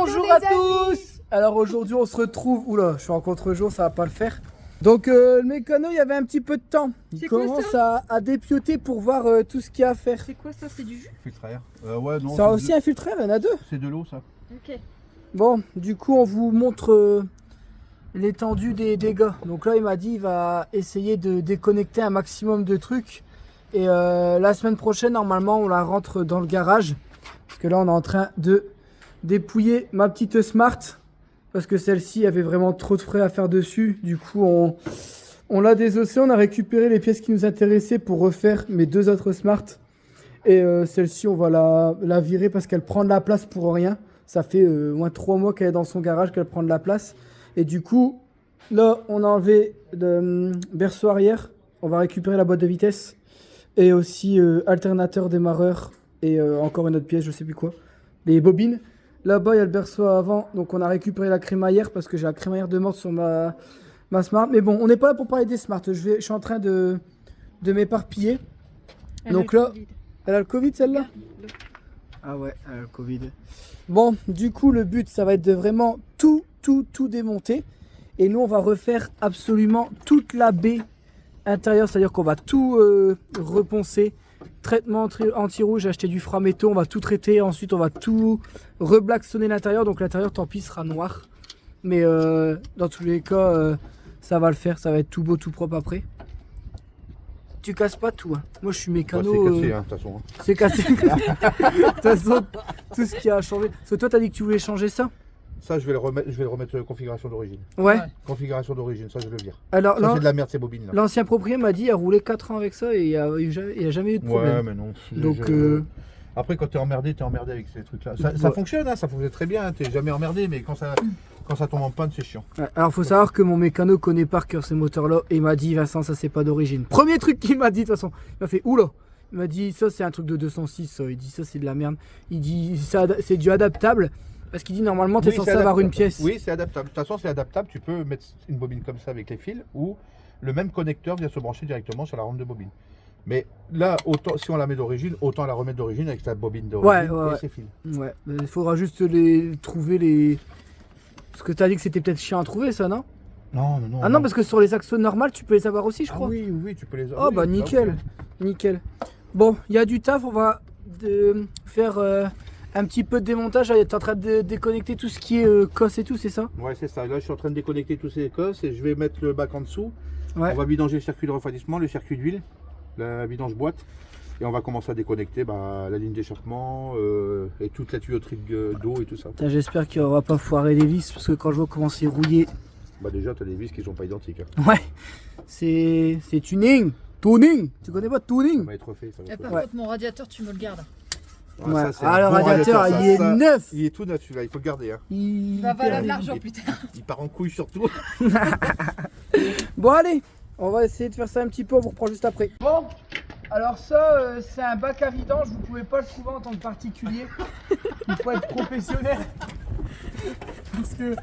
Bonjour à tous. Alors aujourd'hui on se retrouve, oula je suis en contre-jour, ça va pas le faire. Donc le mécano il y avait un petit peu de temps. Il commence à dépioter pour voir tout ce qu'il y a à faire. C'est quoi ça? C'est du jus? Filtre à air. Ouais, non. Ça a aussi un filtre à air, il y en a deux. C'est de l'eau ça. Ok. Bon, du coup on vous montre l'étendue des dégâts. Donc là il m'a dit il va essayer de déconnecter un maximum de trucs. Et la semaine prochaine normalement on la rentre dans le garage. Parce que là on est en train de dépouiller ma petite Smart. Parce que celle-ci avait vraiment trop de frais à faire dessus. Du coup on l'a désossé, on a récupéré les pièces qui nous intéressaient pour refaire mes deux autres Smart. Et celle-ci on va la virer parce qu'elle prend de la place pour rien. Ça fait au moins 3 mois qu'elle est dans son garage, qu'elle prend de la place. Et du coup, là, on a enlevé le berceau arrière. On va récupérer la boîte de vitesse. Et aussi alternateur démarreur. Et encore une autre pièce, je sais plus quoi. Les bobines. Là-bas, il y a le berceau avant. Donc, on a récupéré la crémaillère parce que j'ai la crémaillère de morte sur ma Smart. Mais bon, on n'est pas là pour parler des Smart. Je suis en train de m'éparpiller. Donc là, elle a le Covid, celle-là? Ah ouais, elle a le Covid. Bon, du coup, le but, ça va être de vraiment tout démonter. Et nous, on va refaire absolument toute la baie intérieure. C'est-à-dire qu'on va tout reponcer. Traitement anti-rouge, j'ai acheté du Frametto. On va tout traiter. Ensuite, on va tout reblacksonner l'intérieur. Donc, l'intérieur, tant pis, sera noir. Mais dans tous les cas, ça va le faire. Ça va être tout beau, tout propre après. Tu casses pas tout. Hein. Moi, je suis mécano. C'est cassé, de toute façon. C'est cassé. De toute façon, tout ce qui a changé. Parce que toi, t'as dit que tu voulais changer ça? Ça, je vais le remettre configuration d'origine. Ouais. Configuration d'origine, ça, je le vire. Alors, ça, c'est de la merde, ces bobines là. L'ancien propriétaire m'a dit il a roulé 4 ans avec ça et il n'y a jamais eu de problème. Ouais, mais non. Donc, après, quand t'es emmerdé avec ces trucs-là. Ça fonctionne, hein, ça fonctionne très bien. T'es jamais emmerdé, mais quand ça tombe en panne, c'est chiant. Ouais, alors, faut savoir que mon mécano connaît par cœur ces moteurs-là et il m'a dit Vincent, ça, c'est pas d'origine. Premier truc qu'il m'a dit, de toute façon, il m'a fait oula. Il m'a dit ça, c'est un truc de 206. Ça. Il dit ça, c'est de la merde. Il dit ça, c'est du adaptable. Parce qu'il dit normalement tu es censé avoir une pièce. Oui, c'est adaptable. De toute façon, c'est adaptable. Tu peux mettre une bobine comme ça avec les fils ou le même connecteur vient se brancher directement sur la rampe de bobine. Mais là, autant si on la met d'origine, autant la remettre d'origine avec sa bobine d'origine et ses fils. Ouais, il faudra juste trouver les. Parce que tu as dit que c'était peut-être chiant à trouver ça, non? Non. Ah non, parce que sur les axos normales, tu peux les avoir aussi, je crois. Oui, tu peux les avoir. Oh bah nickel, nickel. Bon, il y a du taf, on va faire. Un petit peu de démontage, tu es en train de déconnecter tout ce qui est cosse et tout, c'est ça? Ouais, c'est ça. Là, je suis en train de déconnecter tous ces cosses et je vais mettre le bac en dessous. Ouais. On va vidanger le circuit de refroidissement, le circuit d'huile, la vidange boîte. Et on va commencer à déconnecter la ligne d'échappement et toute la tuyauterie d'eau et tout ça. J'espère qu'il n'y aura pas foiré des vis parce que quand je vois comment c'est rouillé. Bah, déjà, tu as des vis qui sont pas identiques. Hein. Ouais, c'est tuning. Tuning. Tu connais pas tuning? Ça va être refait. Par contre, mon radiateur, tu me le gardes. Ouais. Ça, le radiateur, il est neuf. Il est tout neuf celui-là, il faut le garder. Hein. Il va valoir de l'argent plus tard. Il part en couille surtout. Bon allez, on va essayer de faire ça un petit peu, on vous reprend juste après. Bon, alors ça c'est un bac à vidange, vous pouvez pas le trouver en tant que particulier. Il faut être professionnel. Parce que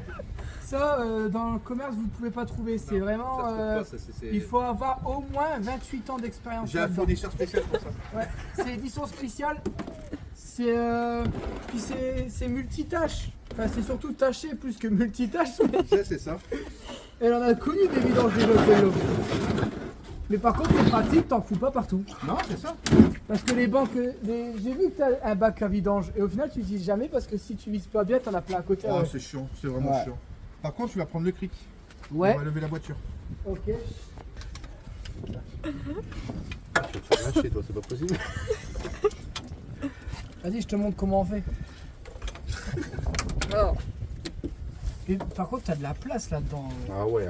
ça dans le commerce vous ne pouvez pas trouver, c'est vraiment... il faut avoir au moins 28 ans d'expérience. J'ai un fournisseur spécial pour ça. Ouais, c'est édition spéciale. Puis c'est multitâche. Enfin, c'est surtout taché plus que multitâche. C'est ça. Elle en a connu des vidanges déjà celle-là. Mais par contre, c'est pratique, t'en fous pas partout. Non, c'est ça. Parce que les banques, j'ai vu que t'as un bac à vidange et au final, tu l'utilises jamais parce que si tu vises pas bien, t'en as plein à côté. Oh, c'est chiant, c'est vraiment chiant. Par contre, tu vas prendre le cric. Ouais. On va lever la voiture. Ok. Tu vas te faire lâcher, toi, c'est pas possible. Vas-y, je te montre comment on fait. Alors. Et, par contre, t'as de la place là-dedans. Ah ouais.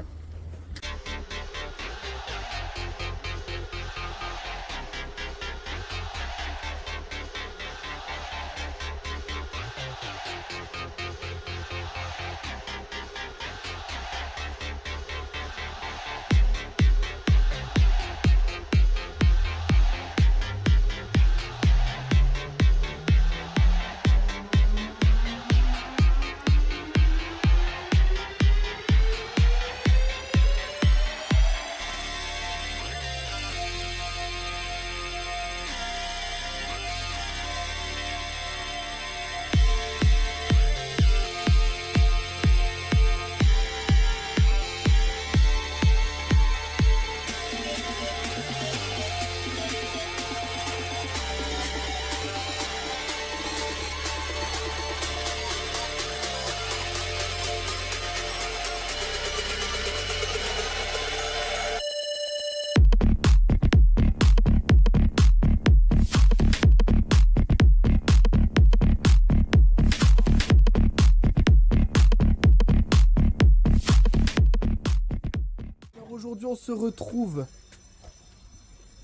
on se retrouve.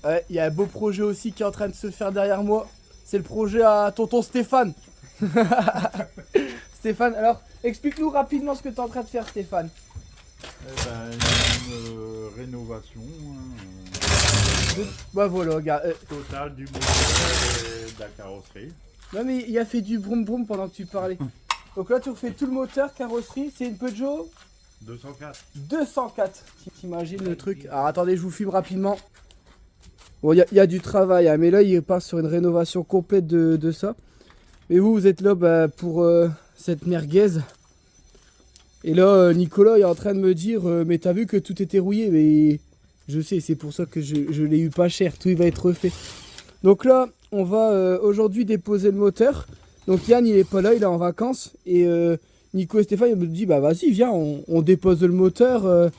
Ouais, il y a un beau projet aussi qui est en train de se faire derrière moi. C'est le projet à tonton Stéphane. Stéphane, alors explique-nous rapidement ce que tu es en train de faire, Stéphane. Une rénovation Bah voilà, regarde. totale du moteur et de la carrosserie. Non mais il a fait du broum broum pendant que tu parlais. Donc là tu refais tout le moteur, carrosserie, c'est une Peugeot 204. 204. T'imagines le truc. Alors attendez, je vous filme rapidement. Bon, il y a du travail, hein, mais là il part sur une rénovation complète de ça. Et vous êtes là bah, pour cette merguez. Et là, Nicolas est en train de me dire mais t'as vu que tout était rouillé. Mais je sais, c'est pour ça que je l'ai eu pas cher. Tout il va être refait. Donc là, on va aujourd'hui déposer le moteur. Donc Yann, il est pas là, il est en vacances. Et Nico et Stéphane, ils me disent bah vas-y, viens, on dépose le moteur.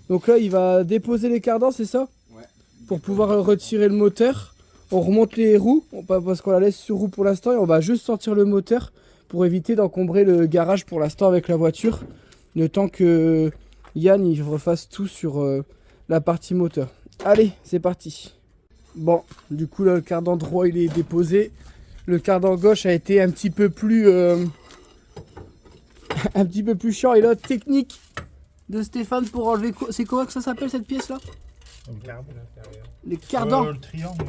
Donc là, il va déposer les cardans, c'est ça? Ouais. Pour pouvoir retirer le moteur. On remonte les roues, parce qu'on la laisse sur roue pour l'instant. Et on va juste sortir le moteur pour éviter d'encombrer le garage pour l'instant avec la voiture. Le temps que Yann il refasse tout sur la partie moteur. Allez, c'est parti. Bon, du coup là, le cardan droit il est déposé. Le cardan gauche a été un petit peu plus chiant. Et là, technique de Stéphane pour enlever. C'est comment que ça s'appelle cette pièce là? Les cardans. Le triangle.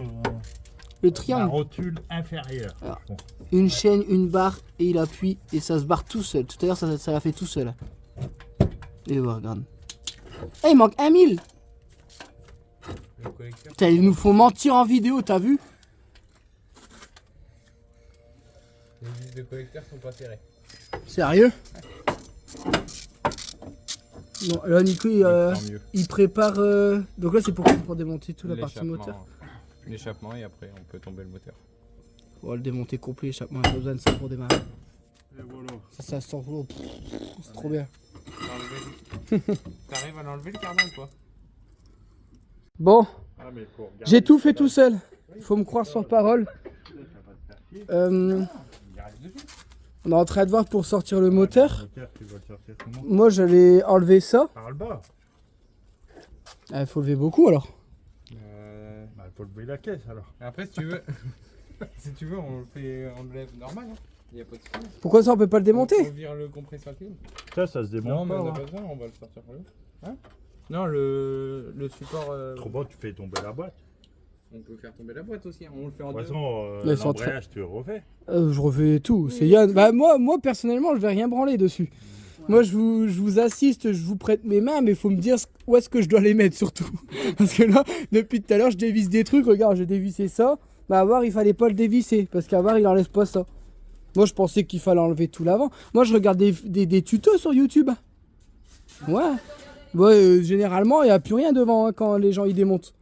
Le La triangle. rotule inférieure. Alors. Une chaîne, une barre et il appuie et ça se barre tout seul. Tout à l'heure ça l'a fait tout seul. Et voilà, regarde. Eh, il manque 1000. Putain, ils nous font mentir en vidéo, t'as vu? Les vis de collecteur sont pas serrées. Sérieux? Bon, là Nico Tant mieux. il prépare. Donc là c'est pour démonter toute la partie moteur. L'échappement et après on peut tomber le moteur. On va le démonter complet, l'échappement, on a pas besoin de ça pour démarrer. Et voilà. Ça sent l'eau. C'est trop bien. T'arrives à l'enlever le cardan ou pas? Bon, Ah, mais faut regarder. j'ai tout fait tout seul. Faut me croire sur parole. On est en train de voir pour sortir le moteur. Le moteur, tu vas le sortir comment? Moi j'allais enlever ça. Par le bas. Il faut lever beaucoup alors. Bah, il faut lever la caisse alors. Après si tu veux, si tu veux on le lève normal. Hein. Y a pas de soucis. Pourquoi ça on peut pas le démonter? On vire le compresseur clean. Ça se Non démonte mais pas. on n'a hein. pas besoin, on va le sortir pour lui. Hein? Non le support. Trop bon, tu fais tomber la boîte. On peut faire tomber la boîte aussi, hein. On le fait en De toute deux. façon, Ils sont l'embrayage, tu le refais. Je refais tout. C'est Yann. Bah moi personnellement je vais rien branler dessus. Moi je vous assiste, je vous prête mes mains, mais faut me dire où est-ce que je dois les mettre surtout. Parce que là, depuis tout à l'heure, je dévisse des trucs. Regarde, j'ai dévissé ça. Bah à voir, il fallait pas le dévisser. Parce qu'à voir, il enlève pas ça. Moi je pensais qu'il fallait enlever tout l'avant. Moi je regarde des tutos sur YouTube. Ouais. Ouais, généralement, il n'y a plus rien devant hein, quand les gens y démontent.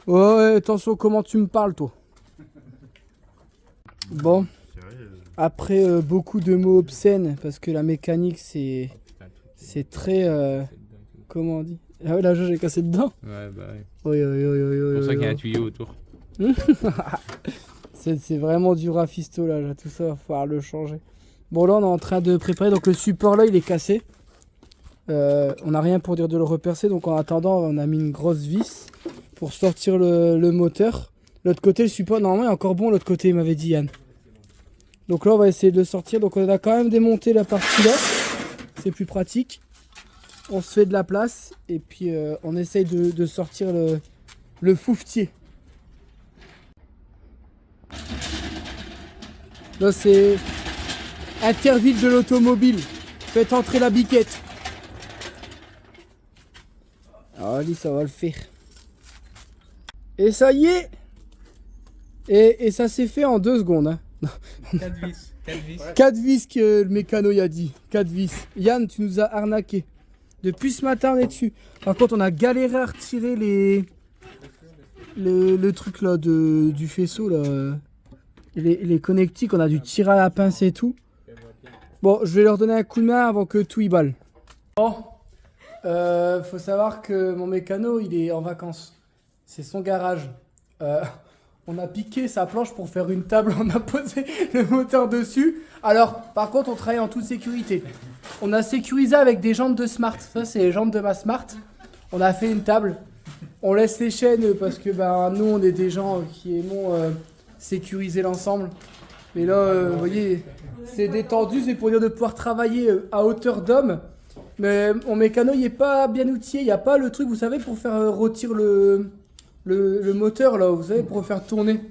Ouais, attention comment tu me parles toi. Bon, Sérieux. après beaucoup de mots obscènes, parce que la mécanique c'est très... comment on dit? Ah ouais, la jauge est cassée dedans. Ouais bah ouais. Oui, oui, oui, oui, C'est pour oui, ça qu'il y a un oui. tuyau autour. C'est vraiment du rafistolage, tout ça, va falloir le changer. Bon là on est en train de préparer, donc le support là il est cassé. On n'a rien pour dire de le repercer, donc en attendant on a mis une grosse vis pour sortir le moteur. L'autre côté le support normalement est encore bon, l'autre côté il m'avait dit Yann. Donc là on va essayer de le sortir, donc on a quand même démonté la partie là, c'est plus pratique. On se fait de la place et puis on essaye de sortir le foufetier. Là c'est Interville de l'automobile, faites entrer la biquette. Ah, allez, ça va le faire. Et ça y est. Et ça s'est fait en 2 secondes. Hein. 4 vis. 4 vis. 4 vis que le mécano y a dit. 4 vis. Yann, tu nous as arnaqué. Depuis ce matin, on est dessus. Par contre, on a galéré à retirer le truc là du faisceau là. Les connectiques, on a dû tirer à la pince et tout. Bon, je vais leur donner un coup de main avant que tout y balle. Bon. Faut savoir que mon mécano il est en vacances. C'est son garage. On a piqué sa planche pour faire une table, on a posé le moteur dessus. Alors par contre on travaille en toute sécurité. On a sécurisé avec des jantes de Smart. Ça c'est les jantes de ma Smart. On a fait une table. On laisse les chaînes parce que bah, nous, on est des gens qui aimons sécuriser l'ensemble. Mais là, vous voyez, c'est détendu, c'est pour dire de pouvoir travailler à hauteur d'homme. Mais mon mécano, il n'est pas bien outillé. Il n'y a pas le truc, vous savez, pour faire rôtir le moteur, là, vous savez, pour faire tourner.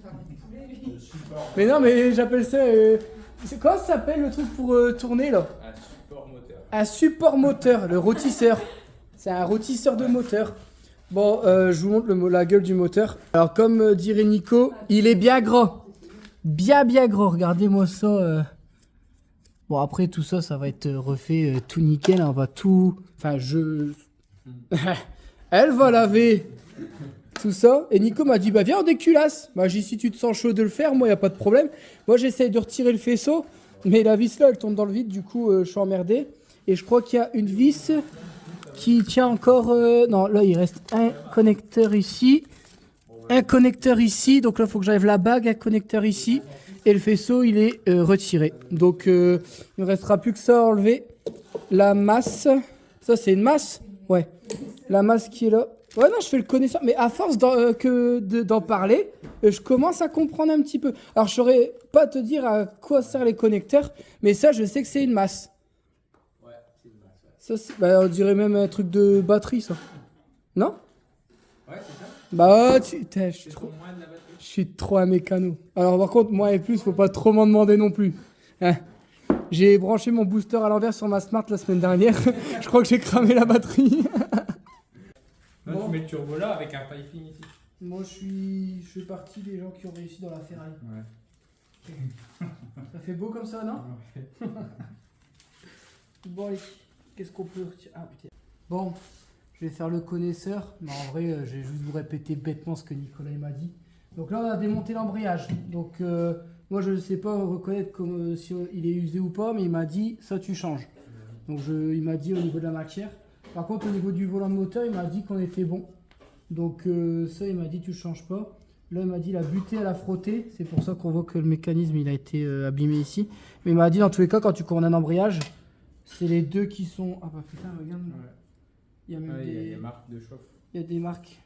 Mais non, mais j'appelle ça... c'est quoi ça s'appelle le truc pour tourner, là? Un support moteur. Un support moteur, le rôtisseur. C'est un rôtisseur de moteur. Bon, je vous montre la gueule du moteur. Alors, comme dirait Nico, il est bien gros. Bien gros. Regardez-moi ça. Bon, après, tout ça, ça va être refait tout nickel. On va tout... Enfin, Elle va laver tout ça. Et Nico m'a dit, bah viens, on déculasse. Bah, j'ai dit, si tu te sens chaud de le faire, moi, il n'y a pas de problème. Moi, j'essaye de retirer le faisceau. Mais la vis là, elle tombe dans le vide. Du coup, je suis emmerdé. Et je crois qu'il y a une vis qui tient encore... Non, là, il reste un connecteur ici. Un connecteur ici. Donc là, il faut que j'enlève la bague. Un connecteur ici. Et le faisceau, il est retiré. Donc, il ne restera plus que ça à enlever. La masse. Ça, c'est une masse? Ouais. La masse qui est là. Ouais, non, je fais le connaisseur. Mais à force d'en parler, je commence à comprendre un petit peu. Alors, je ne saurais pas te dire à quoi servent les connecteurs. Mais ça, je sais que c'est une masse. Ouais, c'est une masse. Ça, bah, on dirait même un truc de batterie, ça. Non? Ouais, c'est ça. Bah, je suis C'est trop... pour moi de la batterie. Je suis trop un mécano. Alors par contre, moi et plus, faut pas trop m'en demander non plus. Hein. J'ai branché mon booster à l'envers sur ma Smart la semaine dernière. Je crois que j'ai cramé la batterie. Là, Bon. tu mets le turbo là avec un piping ici. Moi, je fais partie des gens qui ont réussi dans la Ferrari. Ouais. Ça fait beau comme ça, non? Bon, allez, qu'est-ce qu'on peut retirer? Ah putain. Bon, je vais faire le connaisseur. Mais en vrai, je vais juste vous répéter bêtement ce que Nicolas m'a dit. Donc là, on a démonté l'embrayage. Donc, moi, je ne sais pas reconnaître si il est usé ou pas, mais il m'a dit, ça, tu changes. Donc, il m'a dit au niveau de la matière. Par contre, au niveau du volant de moteur, il m'a dit qu'on était bon. Donc, ça, il m'a dit, tu ne changes pas. Là, il m'a dit, la butée, elle a frotté. C'est pour ça qu'on voit que le mécanisme, il a été abîmé ici. Mais il m'a dit, dans tous les cas, quand tu commandes un embrayage, c'est les deux qui sont... Ah bah putain, regarde. Ouais. Il y a même Ouais, il y a des... des marques de chauffe. Il y a des marques.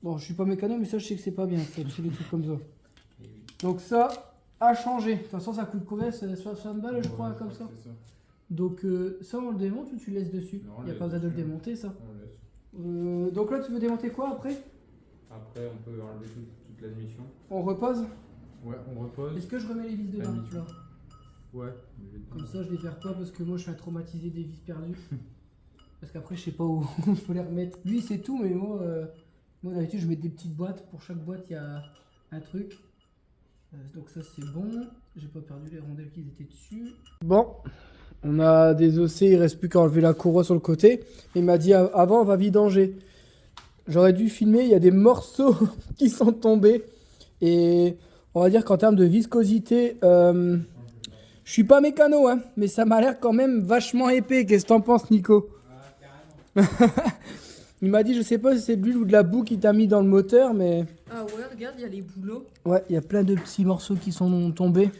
Bon, je suis pas mécano, mais ça, je sais que c'est pas bien. Ça, c'est des trucs comme ça. Et oui. Donc ça a changé. De toute façon, ça coûte combien? C'est 60 balles, je crois, Ouais, comme ça. c'est ça. Donc ça, on le démonte ou tu le laisses dessus? Non, on Il n'y a le pas besoin laisse de le dessus. démonter, ça. On laisse. Donc là, tu veux démonter quoi après? Après, on peut enlever toute l'admission. On repose? Ouais, on repose. Est-ce que je remets les vis dedans Admission. là? Ouais. Comme ça, je les perds pas parce que moi, je suis un traumatisé des vis perdues. Parce qu'après, je sais pas où il faut les remettre. Lui, c'est tout, mais moi d'habitude, je mets des petites boîtes. Pour chaque boîte, il y a un truc. Donc ça, c'est bon. J'ai pas perdu les rondelles qui étaient dessus. Bon, on a désossé. Il reste plus qu'à enlever la courroie sur le côté. Il m'a dit, avant, on va vidanger. J'aurais dû filmer. Il y a des morceaux qui sont tombés. Et on va dire qu'en termes de viscosité... je suis pas mécano, hein, mais ça m'a l'air quand même vachement épais. Qu'est-ce que t'en penses, Nico? Il m'a dit, je sais pas si c'est de l'huile ou de la boue qui t'a mis dans le moteur, mais... Ah ouais, regarde, il y a les boulots. Ouais, il y a plein de petits morceaux qui sont tombés.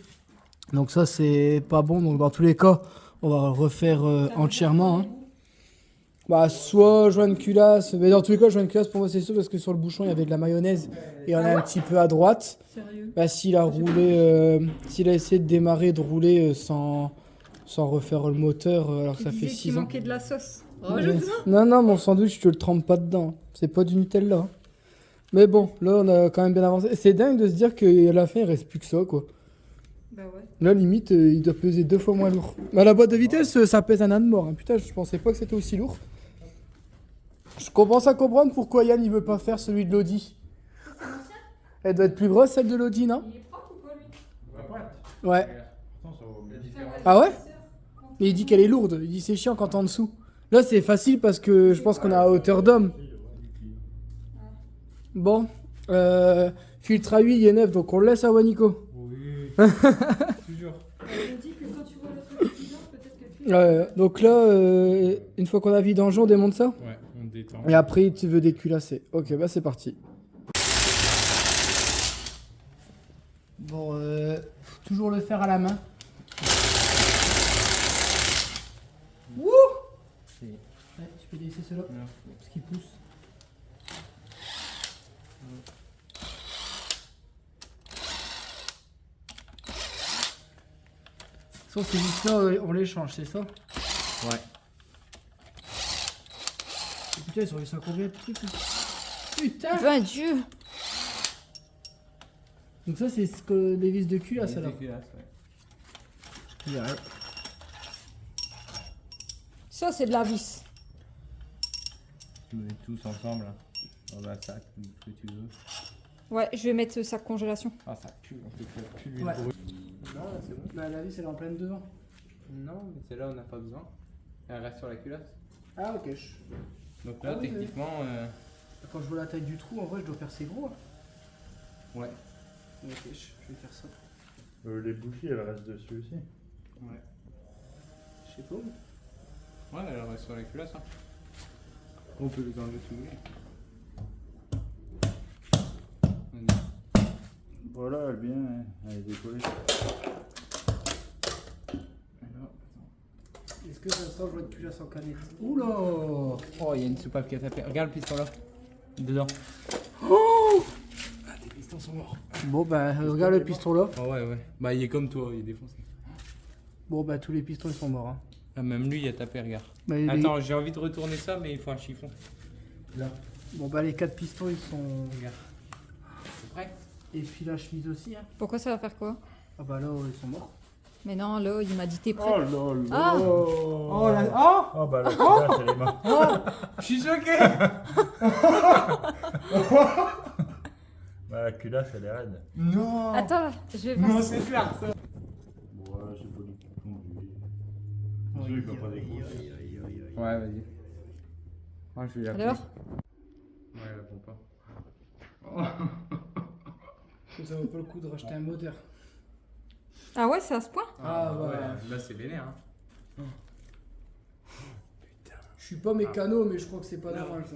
Donc ça, c'est pas bon. Donc dans tous les cas, on va le refaire entièrement. Hein. Bah, soit joindre culasse. Mais dans tous les cas, joindre culasse, pour moi, c'est sûr, parce que sur le bouchon, il y avait de la mayonnaise. Et on a un petit peu à droite. Sérieux? Bah, s'il a roulé... s'il a essayé de démarrer, de rouler sans refaire le moteur, alors que ça fait 6 ans. manquait de la sauce. Non, mon sandwich, je te le trempe pas dedans. C'est pas du Nutella. Hein. Mais bon, là, on a quand même bien avancé. C'est dingue de se dire qu'à la fin, il reste plus que ça, quoi. Bah ouais. Là, limite, il doit peser 2 fois moins lourd. Bah, la boîte de vitesse, ça pèse un âne mort. Hein. Putain, je pensais pas que c'était aussi lourd. Je commence à comprendre pourquoi Yann, il veut pas faire celui de l'Audi. Elle doit être plus grosse, celle de l'Audi, non? Il est propre ou pas lui? Ouais. Attends, ça va bien différent. Ah ouais? Mais il dit qu'elle est lourde. Il dit c'est chiant quand t'es en dessous. Là, c'est facile parce que je pense qu'on est à hauteur d'homme. Bon. Filtre à huile, il est neuf, donc on le laisse à Wanico. Oui. Toujours. Je dis que quand tu vois le truc qui dort, peut-être que tu... Donc là, une fois qu'on a vidangé, on démonte ça. Ouais, on détend. Et après, tu veux déculasser. Ok, bah c'est parti. Bon, faut toujours le faire à la main. Wouh! Ouais, tu Je vais laisser cela, Ouais. parce qu'il pousse. Ça, ces vis-là, on les change, c'est ça? Ouais. Et putain, ils ont réussi à combien de trucs là? Putain! Ben Dieu. Donc ça, c'est ce que les vis de cul là, Les ça là. dégueulasses, ouais. Il y a rien. Ça, c'est de la vis. Tu mets tous ensemble, là. Dans un sac, ou ce que tu veux. Ouais, je vais mettre ça congélation. Ah, ça pue, on peut faire plus l'huile Ouais. brûlée. Non, là, c'est bon. Bah, la vis, elle est en pleine devant. Non, mais celle-là, on n'a pas besoin. Elle reste sur la culasse. Ah, ok. Donc là, Ah oui, techniquement, Quand je vois la taille du trou, en vrai, je dois percer gros. Hein. ouais. Ok, je vais faire ça. Les bougies, elles restent dessus aussi. Ouais. Je sais pas. Ouais, elle reste sur la culasse. Hein. On peut les enlever si vous voulez. Voilà, elle vient, hein. Elle est décollée. Alors, Est-ce que ça sent le joint de culasse en canette? Oula! oh, il y a une soupape qui a tapé. Regarde le piston là. Dedans. Oh! Ah, tes pistons sont morts. Bon, bah, regarde le piston là. Oh, ouais, ouais. Bah, il est comme toi, il est défoncé. Bon, bah, tous les pistons ils sont morts. Hein. Ah, même lui, il a tapé, regarde. Bah, les- Attends, j'ai envie de retourner ça, mais il faut un chiffon. Là. Bon, bah, les 4 pistons ils sont. Regarde. C'est prêt? Et puis la chemise aussi. Hein. Pourquoi ça va faire quoi? Ah, bah là, ils sont morts. Mais non, là, il m'a dit t'es prêt. Oh là là. Ah. Oh là! Oh! Oh bah la culasse, elle est morte. Je suis choqué. Bah, la culasse, elle est raide. Non. Attends, je vais Non, voir. c'est clair ça. Ouais, c'est pas du tout conduit. Celui qui va pas décrocher. Ouais, vas-y. Oh, je vais la Alors? Ouais, elle répond pas. Ça vaut pas le coup de racheter un moteur. Ah ouais, c'est à ce point? Ah, ouais. Là, c'est vénère. Hein. Je suis pas mécano, mais je crois que c'est pas normal ça.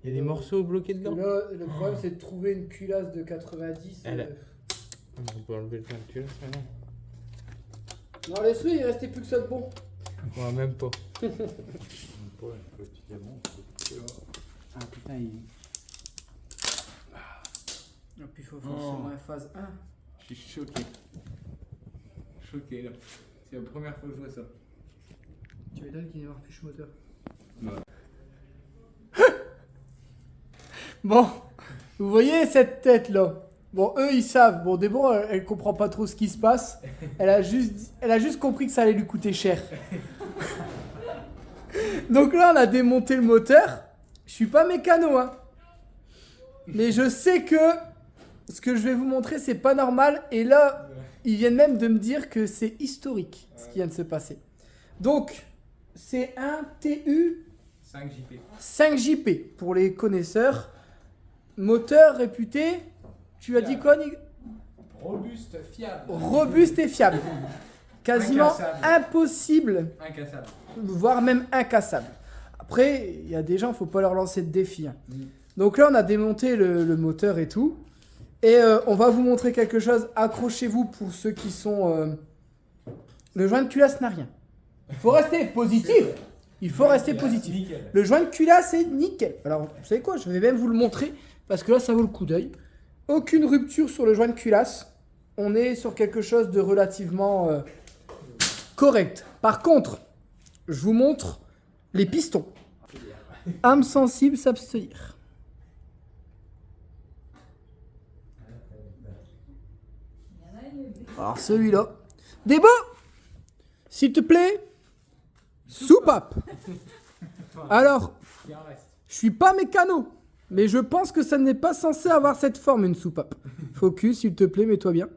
Il y a des morceaux bloqués Parce que dedans. là, le problème c'est de trouver une culasse de 90. Elle On peut enlever le plein de culasse maintenant. Non, laisse-le, il restait plus que ça de bon. Ouais, même pas. Pas un petit diamant. Ah putain, il. Et puis il faut forcément une phase 1. Je suis choqué. Choqué là. C'est la première fois que je vois ça. Tu m'étonnes qu'il n'y ait pas plus moteur. Ouais. Bon, vous voyez cette tête là? Bon, eux ils savent. Bon, d'abord, elle comprend pas trop ce qui se passe. Elle a juste compris que ça allait lui coûter cher. Donc là, on a démonté le moteur. Je suis pas mécano, hein. Mais je sais que ce que je vais vous montrer, c'est pas normal. Et là, ils viennent même de me dire que c'est historique ce qui vient de se passer. Donc, c'est un TU 5 JP. 5JP pour les connaisseurs. Moteur réputé, tu as dit quoi, Nick? Robuste, fiable. Robuste et fiable. Quasiment Incassable. impossible, Incassable. voire même incassable. Après, il y a des gens, faut pas leur lancer de défi. Hein. Donc là, on a démonté le moteur et tout. Et on va vous montrer quelque chose. Accrochez-vous pour ceux qui sont... Le joint de culasse n'a rien. Il faut rester positif. Il faut rester positif. Nickel. Le joint de culasse est nickel. Alors, vous savez quoi? Je vais même vous le montrer parce que là, ça vaut le coup d'œil. Aucune rupture sur le joint de culasse. On est sur quelque chose de relativement correct. Par contre, je vous montre les pistons. Âme sensible, s'abstenir. Alors, celui-là. Débo, s'il te plaît, soupape. Alors, Il en reste. je suis pas mécano, mais je pense que ça n'est pas censé avoir cette forme, une soupape. Focus, s'il te plaît, mets-toi bien.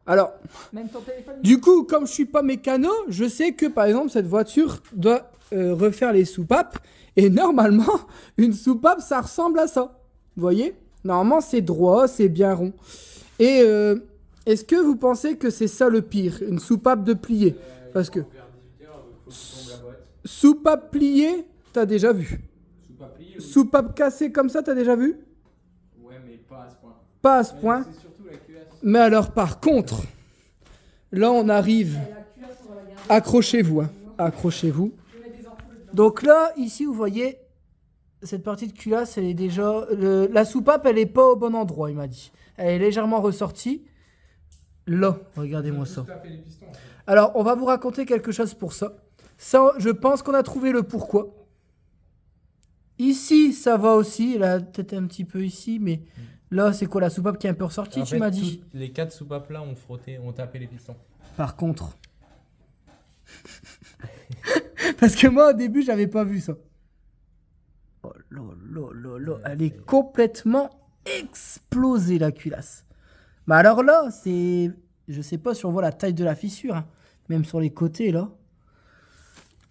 Alors, Même ton téléphone. du coup, comme je suis pas mécano, je sais que par exemple cette voiture doit refaire les soupapes. Et normalement, une soupape, ça ressemble à ça. Vous voyez? Normalement, c'est droit, c'est bien rond. Et est-ce que vous pensez que c'est ça le pire? Une soupape de plier? Parce que Vers 18h, faut que tu tombes la boîte. soupape pliée, t'as déjà vu. Soupape pliée, oui. Soupape cassée comme ça, t'as déjà vu? Ouais, mais pas à ce point. Pas à ce Mais point. C'est surtout la culasse. Mais alors par contre, là on arrive. Accrochez-vous, hein. Accrochez-vous. Je vais mettre des ampoules Donc là, ici, vous voyez, cette partie de culasse, elle est déjà... la soupape, elle est pas au bon endroit, il m'a dit. Elle est légèrement ressortie. Là, regardez-moi ça. Taper les pistons, en fait. Alors, on va vous raconter quelque chose pour ça. Ça, je pense qu'on a trouvé le pourquoi. Ici, ça va aussi. Là, peut-être un petit peu ici, mais là, c'est quoi la soupape qui est un peu ressortie, En tu fait, m'as dit? toutes les 4 soupapes là ont frotté, ont tapé les pistons. Par contre... Parce que moi, au début, j'avais pas vu ça. Oh là là là là, elle est complètement explosée, la culasse. Bah alors là, c'est... Je sais pas si on voit la taille de la fissure, hein. Même sur les côtés, là.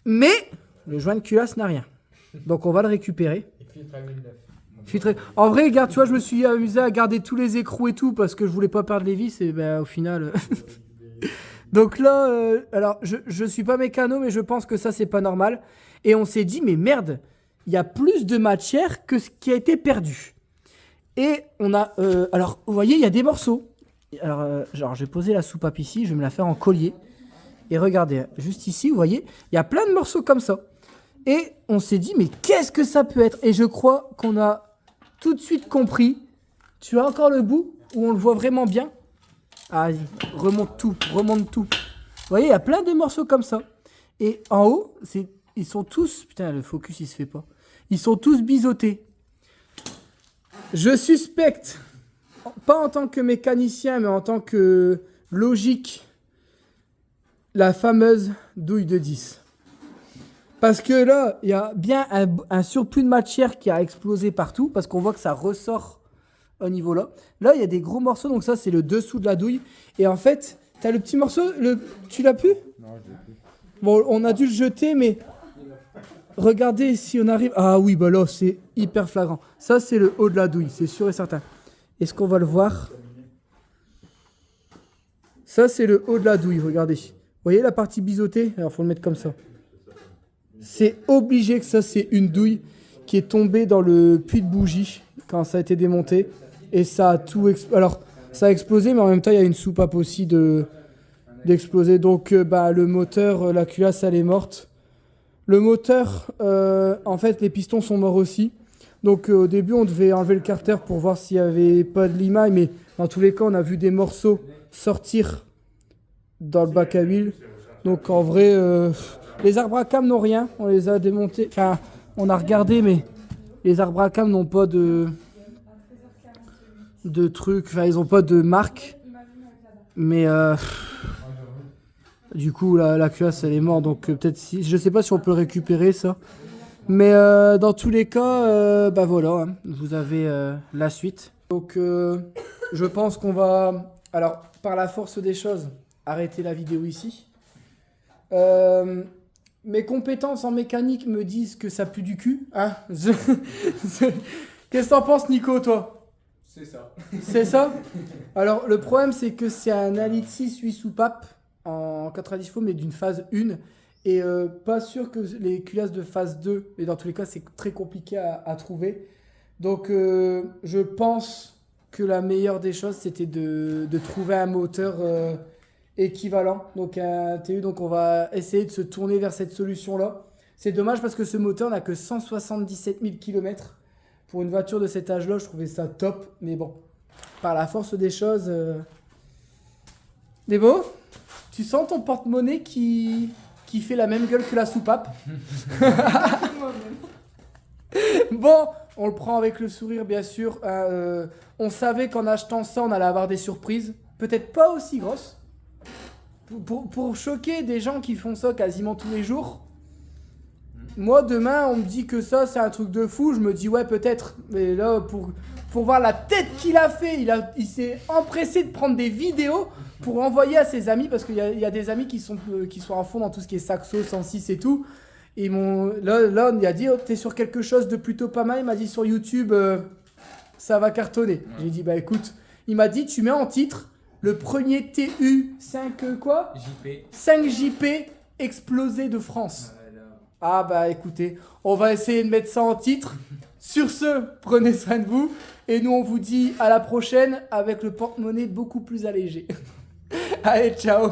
Mais, le joint de culasse n'a rien. Donc, on va le récupérer. Et filtre à 1009. En vrai, regarde, tu vois, je me suis amusé à garder tous les écrous et tout, parce que je voulais pas perdre les vis, et ben, au final... Donc là, alors je suis pas mécano, mais je pense que ça c'est pas normal. Et on s'est dit, mais merde, il y a plus de matière que ce qui a été perdu. Et on a, alors vous voyez, il y a des morceaux. Alors, genre j'ai posé la soupape ici, je vais me la faire en collier. Et regardez, juste ici, vous voyez, il y a plein de morceaux comme ça. Et on s'est dit, mais qu'est-ce que ça peut être? Et je crois qu'on a tout de suite compris. Tu as encore le bout où on le voit vraiment bien? Ah, vas-y, remonte tout. Vous voyez, il y a plein de morceaux comme ça. Et en haut, ils sont tous... Putain, le focus, il se fait pas. Ils sont tous biseautés. Je suspecte, pas en tant que mécanicien, mais en tant que logique, la fameuse douille de 10. Parce que là, il y a bien un surplus de matière qui a explosé partout, parce qu'on voit que ça ressort au niveau là. Là, il y a des gros morceaux, donc ça, c'est le dessous de la douille. Et en fait, t'as le petit morceau, tu l'as pu? Non, je l'ai plus. Bon, on a dû le jeter, mais regardez si on arrive... Ah oui, bah là, c'est hyper flagrant. Ça, c'est le haut de la douille, c'est sûr et certain. Est-ce qu'on va le voir? Ça, c'est le haut de la douille, regardez. Vous voyez la partie biseautée? Alors, faut le mettre comme ça. C'est obligé que ça, c'est une douille qui est tombée dans le puits de bougie quand ça a été démonté. Et ça a tout alors, ça a explosé, mais en même temps, il y a une soupape aussi d'exploser. Donc, le moteur, la culasse, elle est morte. Le moteur, en fait, les pistons sont morts aussi. Donc, au début, on devait enlever le carter pour voir s'il n'y avait pas de limaille. Mais dans tous les cas, on a vu des morceaux sortir dans le bac à huile. Donc, en vrai, les arbres à cam n'ont rien. On les a démontés. Enfin, on a regardé, mais les arbres à cam n'ont pas de trucs, enfin ils ont pas de marque, mais du coup la culasse elle est morte, donc peut-être si, je sais pas si on peut récupérer ça, mais dans tous les cas, voilà, hein, vous avez la suite. Donc je pense qu'on va, alors par la force des choses, arrêter la vidéo ici. Mes compétences en mécanique me disent que ça pue du cul, hein. Qu'est-ce que t'en penses, Nico, toi? C'est ça. C'est ça? Alors, le problème, c'est que c'est un Alid 6 8 soupapes en 90 chevaux, mais d'une phase 1. Et pas sûr que les culasses de phase 2, et dans tous les cas, c'est très compliqué à trouver. Donc, je pense que la meilleure des choses, c'était de trouver un moteur équivalent. Donc, un TU. Donc, on va essayer de se tourner vers cette solution-là. C'est dommage parce que ce moteur n'a que 177 000 km. Pour une voiture de cet âge-là, je trouvais ça top. Mais bon, par la force des choses... Débo, tu sens ton porte-monnaie qui fait la même gueule que la soupape? Bon, on le prend avec le sourire, bien sûr. On savait qu'en achetant ça, on allait avoir des surprises. Peut-être pas aussi grosses. Pour choquer des gens qui font ça quasiment tous les jours... Moi, demain, on me dit que ça, c'est un truc de fou. Je me dis, ouais, peut-être. Mais là, pour voir la tête qu'il a fait, il s'est empressé de prendre des vidéos pour envoyer à ses amis. Parce qu'il y a des amis qui sont à fond dans tout ce qui est saxo, 106 et tout. Et là, il a dit, oh, t'es sur quelque chose de plutôt pas mal. Il m'a dit, sur YouTube, ça va cartonner. J'ai dit, bah écoute, il m'a dit, tu mets en titre le premier TU 5 quoi? JP. 5 JP explosé de France. Ah bah écoutez, on va essayer de mettre ça en titre. Sur ce, prenez soin de vous. Et nous on vous dit à la prochaine avec le porte-monnaie beaucoup plus allégé. Allez, ciao.